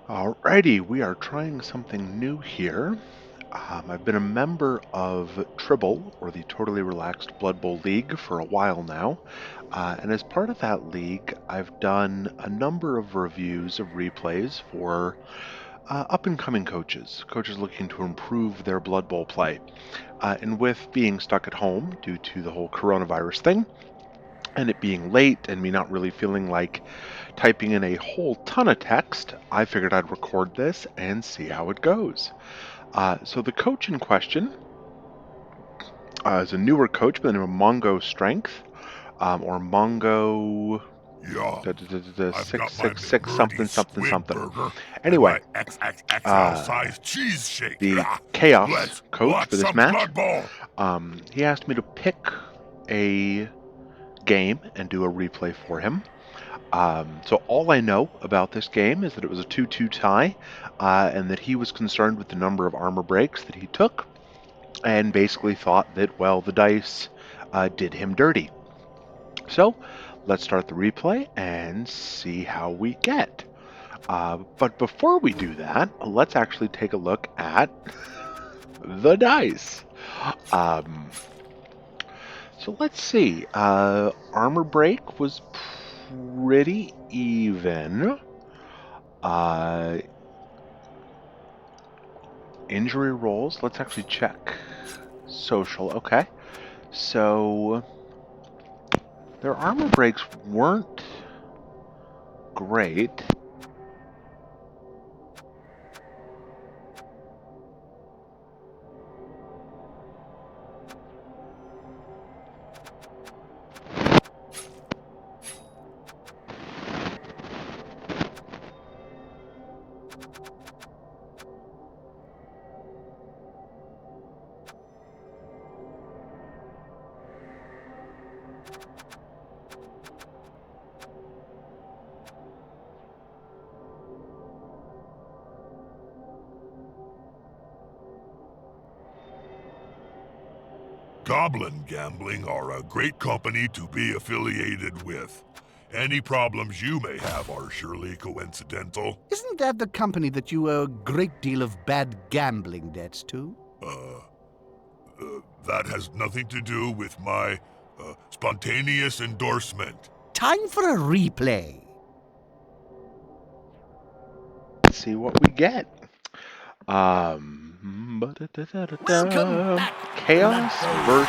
Alrighty, we are trying something new here. I've been a member of TRBBL, or the Totally Relaxed Blood Bowl League, for a while now. And as part of that league, I've done a number of reviews of replays for up-and-coming coaches looking to improve their Blood Bowl play. And with being stuck at home due to the whole coronavirus thing, and it being late and me not really feeling like typing in a whole ton of text, I figured I'd record this and see how it goes. So the coach in question is a newer coach by the name of MongoStrength, or Mongo. Yeah, I've got my 666 McBurdy something something squid something. burger and Anyway, my XXXL uh, size cheese shake. the Yeah. chaos Let's coach watch for this some match, Blood Bowl. he asked me to pick a game and do a replay for him. So all I know about this game is that it was a 2-2 tie, and that he was concerned with the number of armor breaks that he took, and basically thought that, well, the dice did him dirty. So let's start the replay and see how we get. But before we do that, let's actually take a look at the dice. So let's see. Armor break was pretty even. Uh, Injury rolls, let's actually check. Social, okay. So their armor breaks weren't great. Goblin Gambling are a great company to be affiliated with. Any problems you may have are surely coincidental. Isn't that the company that you owe a great deal of bad gambling debts to? That has nothing to do with my spontaneous endorsement. Time for a replay. Let's see what we get. Welcome back. Chaos versus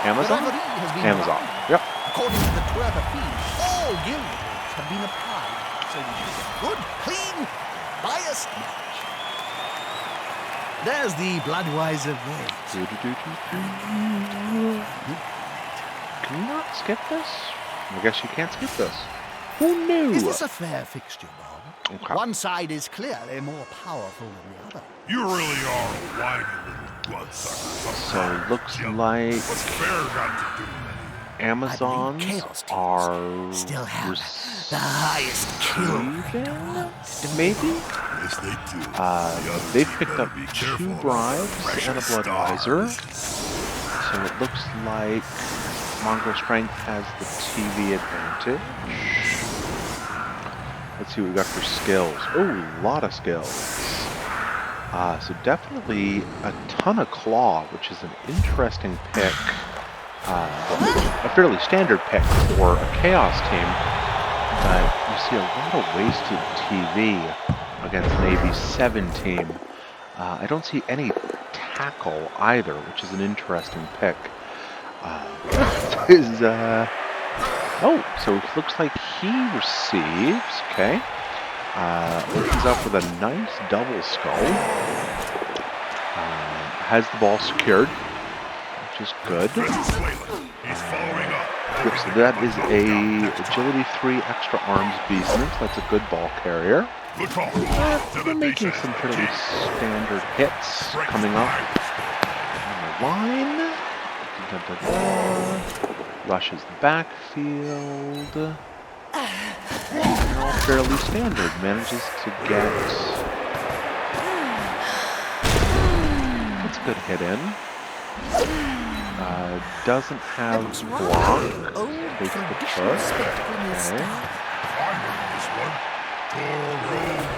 Amazon? The referee has been Amazon, wrong. yep. According to the Twerper feed, all guild rules have been applied, so we should get good, clean, biased match. There's the Bloodwiser voice. Can you not skip this? I guess you can't skip this. Who knew? Is this a fair fixture, Bob? Okay. One side is clearly more powerful than the other. You really are a whiny little bloodsucker. So it looks like What's fair got to do with it? Amazons Chaos teams are still have the highest kill rate. maybe? Yes, they do. They've picked up Be 2 careful of bribes precious and a Bloodwiser. stars. So it looks like MongoStrength has the TV advantage. Let's see what we got for skills. Oh, a lot of skills. So definitely a ton of claw, which is an interesting pick. A fairly standard pick for a chaos team. But you see a lot of wasted TV against an AB7 team. I don't see any tackle either, which is an interesting pick. Oh, so it looks like he receives, okay. Opens up with a nice double skull. Has the ball secured, which is good. He's following up. Yep, so that is a agility 3 extra arms beastman. That's a good ball carrier. Good call. They're making some fairly standard hits coming up on the line. Rushes the backfield. And all fairly standard. Manages to get... That's a good hit in. Doesn't have block. Takes the push. Okay. I won this one.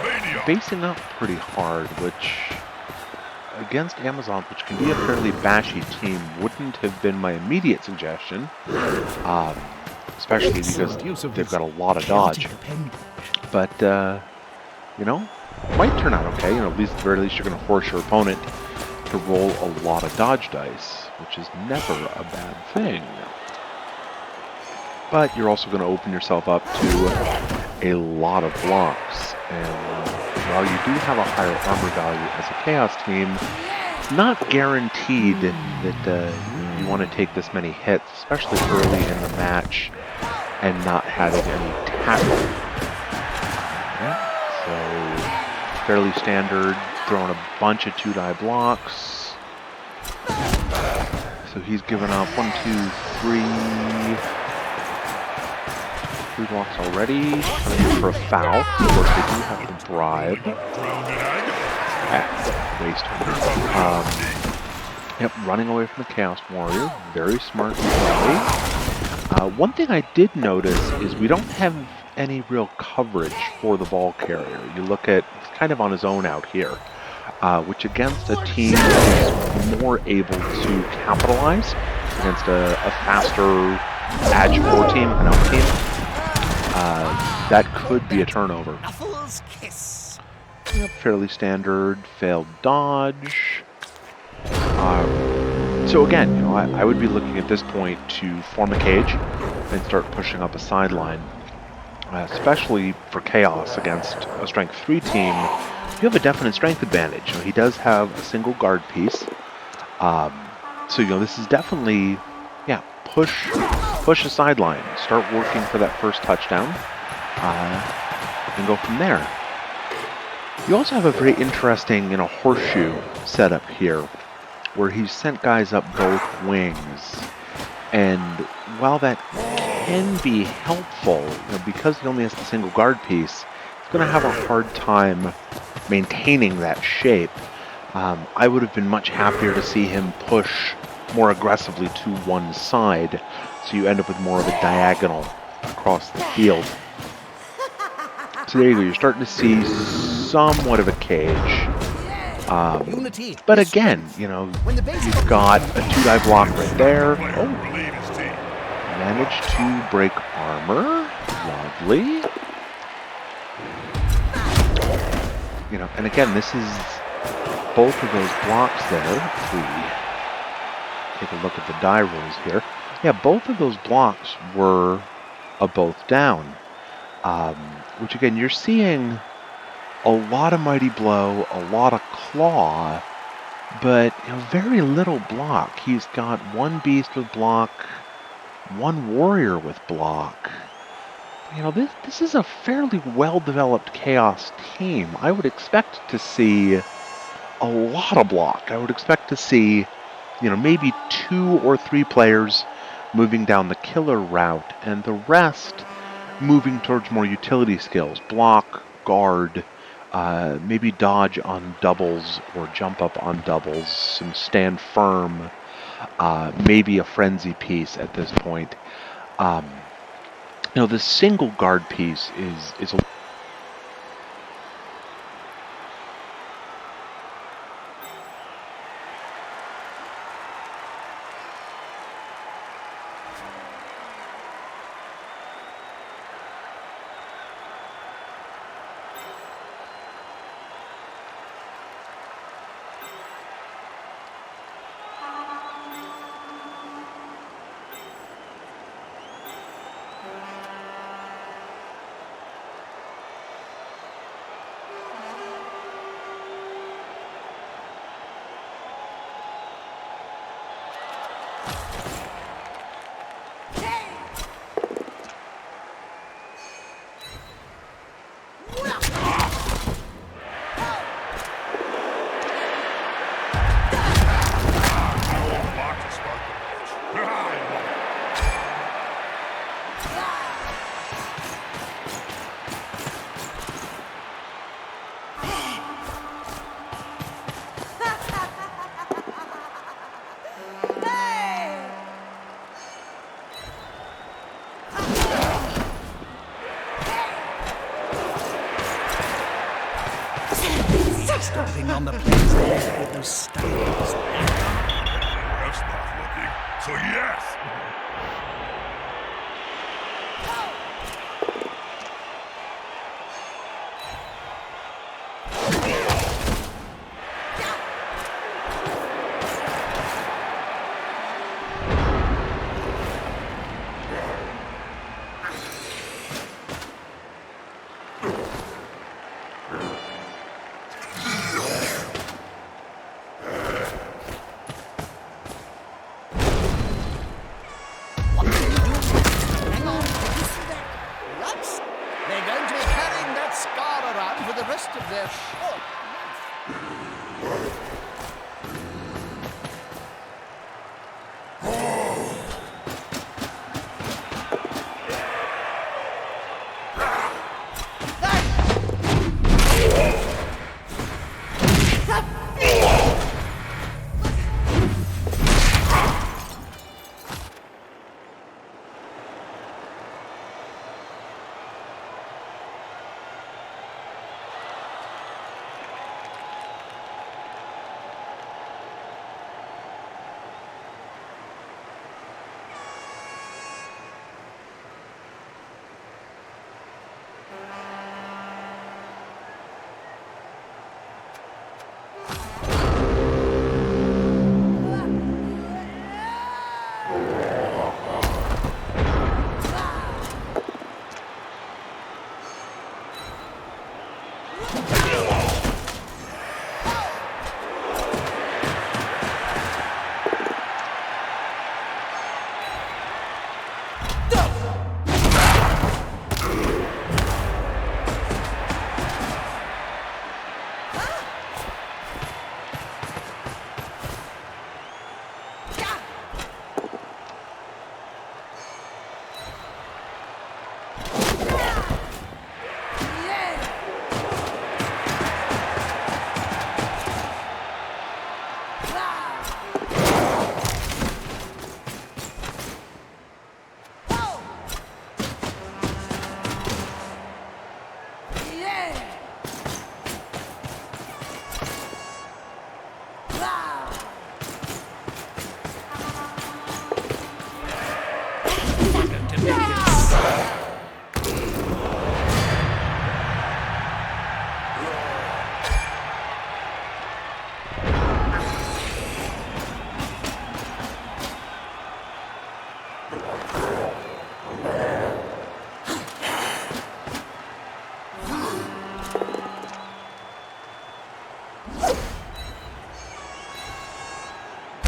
Mania. Facing up pretty hard, which against Amazon, which can be a fairly bashy team, wouldn't have been my immediate suggestion, especially because they've got a lot of dodge. But, you know, might turn out okay. You know, at least at the very least you're going to force your opponent to roll a lot of dodge dice, which is never a bad thing. But you're also going to open yourself up to a lot of blocks, and while you do have a higher armor value as a Chaos team, it's not guaranteed that you want to take this many hits, especially early in the match, and not having any tackle. So, fairly standard, throwing a bunch of 2-die blocks. So he's given up 1, 2, 3 blocks already. Coming in for a foul. Of course, they do have to bribe. Waste. Yep, running away from the Chaos Warrior. Very smart play. One thing I did notice is we don't have any real coverage for the ball carrier. You look at, he's kind of on his own out here, which against a team that is more able to capitalize against a faster Edge 4 team, an elf team, that could be a turnover. Fairly standard, failed dodge. So again, you know, I would be looking at this point to form a cage and start pushing up a sideline. Especially for Chaos against a Strength 3 team, you have a definite strength advantage. You know, he does have a single guard piece. So, you know, this is definitely, yeah, push a sideline. Start working for that first touchdown. And go from there. You also have a very interesting, you know, horseshoe setup here, where he's sent guys up both wings. And while that can be helpful, you know, because he only has the single guard piece, he's going to have a hard time maintaining that shape. I would have been much happier to see him push more aggressively to one side, so you end up with more of a diagonal across the field. So there you go, you're starting to see somewhat of a cage. But again, you know, you've got a 2-die block right there. Oh, managed to break armor. Lovely. You know, and again, this is both of those blocks there. If we take a look at the die rolls here. Yeah, both of those blocks were a both down. Which again, you're seeing a lot of Mighty Blow, a lot of Claw, but you know, very little block. He's got one Beast with block, one Warrior with block. You know, this is a fairly well-developed Chaos team. I would expect to see a lot of block. I would expect to see, you know, maybe 2 or 3 players moving down the killer route, and the rest moving towards more utility skills. Block, guard, maybe dodge on doubles or jump up on doubles, some stand firm, maybe a frenzy piece at this point. You know, the single guard piece is a Stomping on the player's head with those stones. That's not looking. So yes! Hang on. You see that? Rats? They're going to be carrying that scar around for the rest of their short life.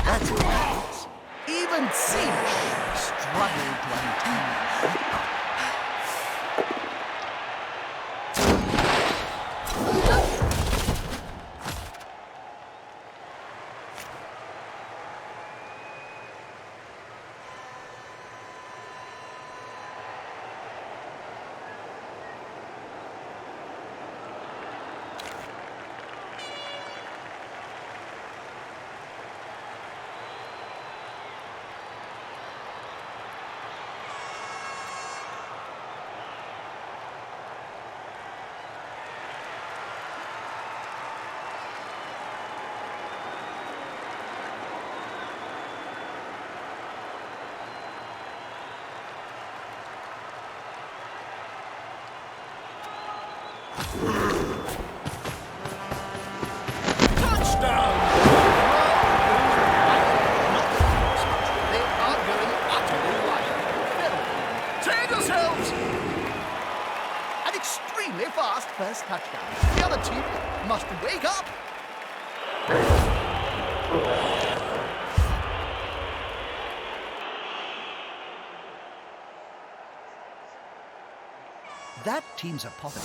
That's right. Even Siege struggled to untangle. Touchdown! They are going utterly wild. Save yourselves! An extremely fast first touchdown. The other team must wake up. That team's a pot of